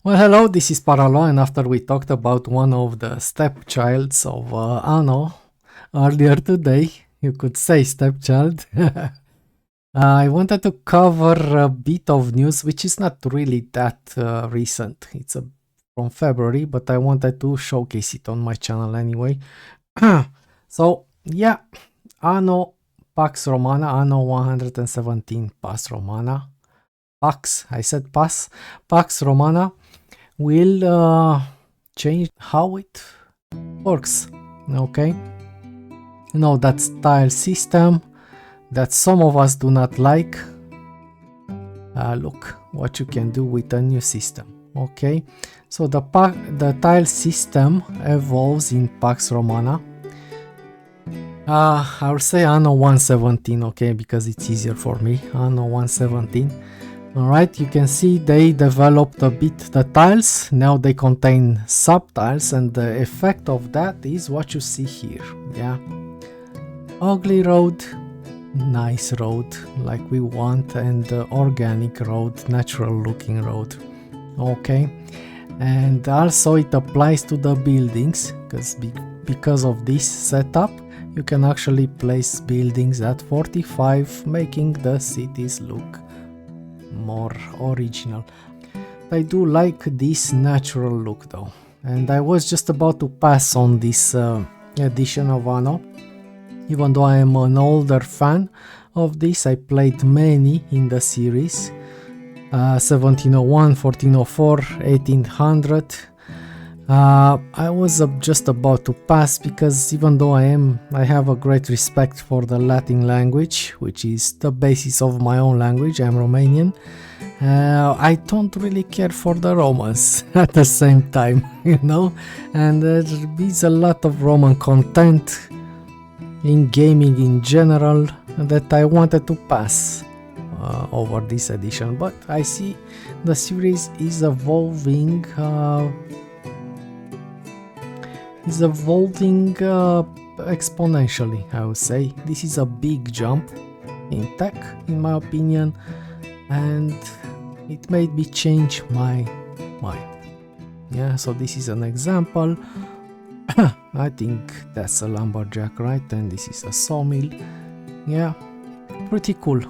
Well, hello, this is Paraleo, and after we talked about one of the stepchilds of Anno earlier today, you could say stepchild, I wanted to cover a bit of news, which is not really that recent. It's from February, but I wanted to showcase it on my channel anyway. So, yeah, Anno Pax Romana, Anno117 Pax Romana. Pax, I said Pax, Pax Romana will change how it works. Okay, that style system that some of us do not like. Look what you can do with a new system. Okay, so the tile system evolves in Pax Romana. I will say Anno117, okay, because it's easier for me. Anno117. Alright, you can see they developed a bit the tiles. Now they contain subtiles, and the effect of that is what you see here. Yeah, ugly road, nice road like we want, and organic road, natural looking road. Okay, and also it applies to the buildings, because of this setup you can actually place buildings at 45, making the cities look more original. I do like this natural look though, and I was just about to pass on this edition of Anno. Even though I am an older fan of this, I played many in the series, 1701, 1404, 1800. I was just about to pass because even though I have a great respect for the Latin language, which is the basis of my own language, I'm Romanian, I don't really care for the Romans at the same time, and there is a lot of Roman content in gaming in general that I wanted to pass over this edition, but I see the series is evolving exponentially, I would say. This is a big jump in tech, in my opinion, and it made me change my mind. Yeah, so this is an example. I think that's a lumberjack, right? And this is a sawmill. Yeah, pretty cool.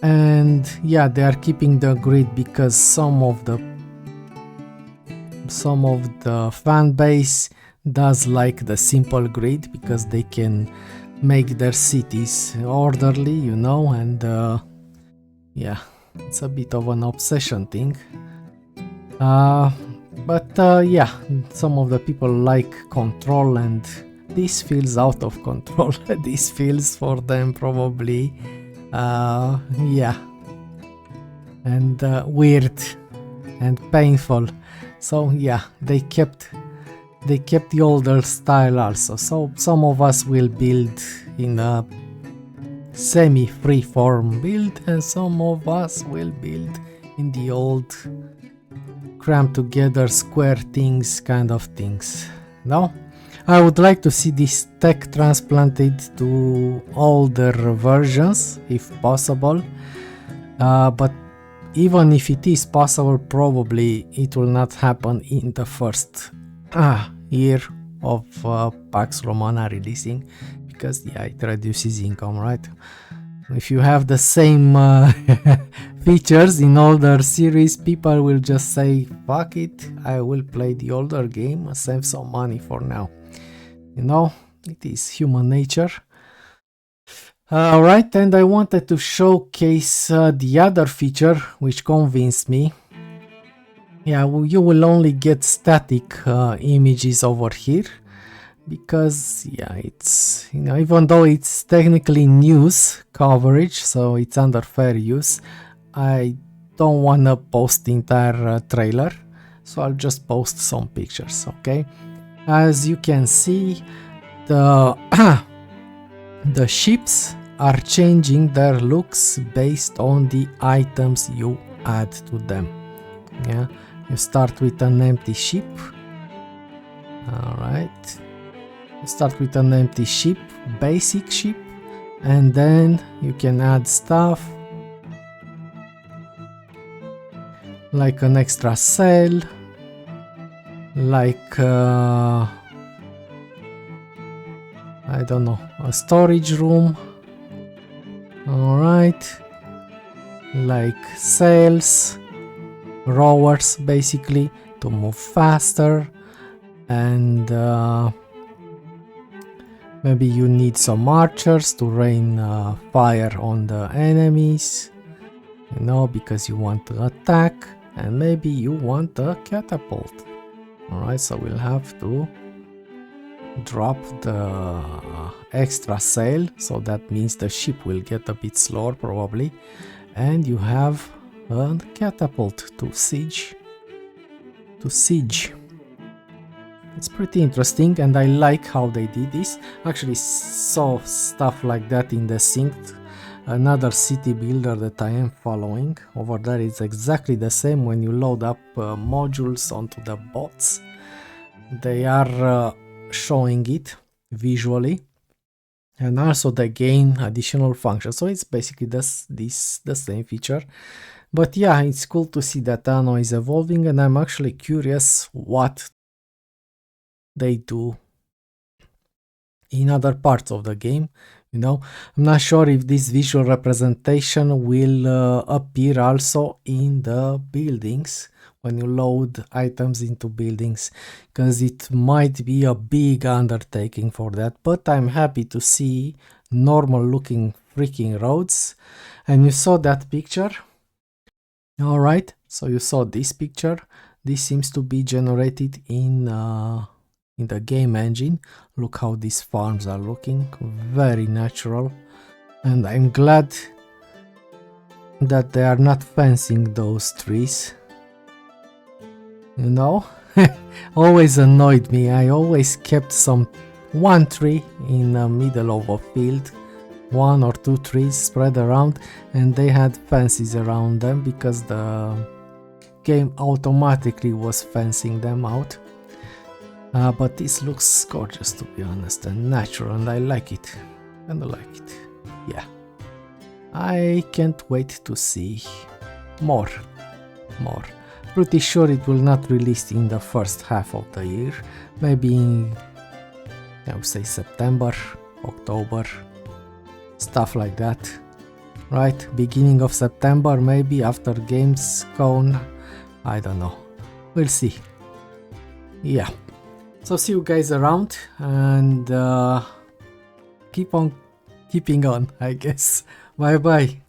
And yeah, they are keeping the grid because some of the fan base does like the simple grid because they can make their cities orderly, and yeah, it's a bit of an obsession thing. But yeah, some of the people like control, and this feels out of control. This feels for them probably yeah, and weird and painful. So yeah, they kept the older style also. So some of us will build in a semi-free form build, and some of us will build in the old crammed together square things kind of things. No, I would like to see this tech transplanted to older versions if possible, but even if it is possible, probably it will not happen in the first year of Pax Romana releasing, because yeah, it reduces income, right? If you have the same features in older series, people will just say, fuck it, I will play the older game and save some money for now. It is human nature. Alright, and I wanted to showcase the other feature which convinced me. Yeah, you will only get static images over here, because yeah, it's even though it's technically news coverage, so it's under fair use, I don't want to post the entire trailer, so I'll just post some pictures. Okay, as you can see, the the ships are changing their looks based on the items you add to them. Yeah, you start with an empty ship. Alright, you start with an empty ship, basic ship, and then you can add stuff like an extra cell, like I don't know, a storage room. Alright, like cells, rowers basically to move faster, and maybe you need some archers to rain fire on the enemies, you know, because you want to attack, and maybe you want a catapult. Alright, so we'll have to drop the extra sail, so that means the ship will get a bit slower probably, and you have a catapult to siege. It's pretty interesting, and I like how they did this. Actually saw stuff like that in the Synced, another city builder that I am following. Over there it's exactly the same. When you load up modules onto the bots, they are showing it visually, and also they gain additional functions. So it's basically the same feature. But yeah, it's cool to see that Anno is evolving, and I'm actually curious what they do in other parts of the game. You know, I'm not sure if this visual representation will appear also in the buildings when you load items into buildings, because it might be a big undertaking for that. But I'm happy to see normal looking freaking roads. And you saw that picture. All right, so you saw this picture. This seems to be generated in the game engine. Look how these farms are looking, very natural, and I'm glad that they are not fencing those trees. You know, always annoyed me. I always kept one tree in the middle of a field, 1 or 2 trees spread around, and they had fences around them because the game automatically was fencing them out. But this looks gorgeous, to be honest, and natural, and I like it. Yeah, I can't wait to see more. Pretty sure it will not release in the first half of the year. Maybe in, I would say, September, October, stuff like that. Right, beginning of September, maybe after Gamescom. I don't know. We'll see. Yeah. So see you guys around, and keep on keeping on, I guess. Bye bye.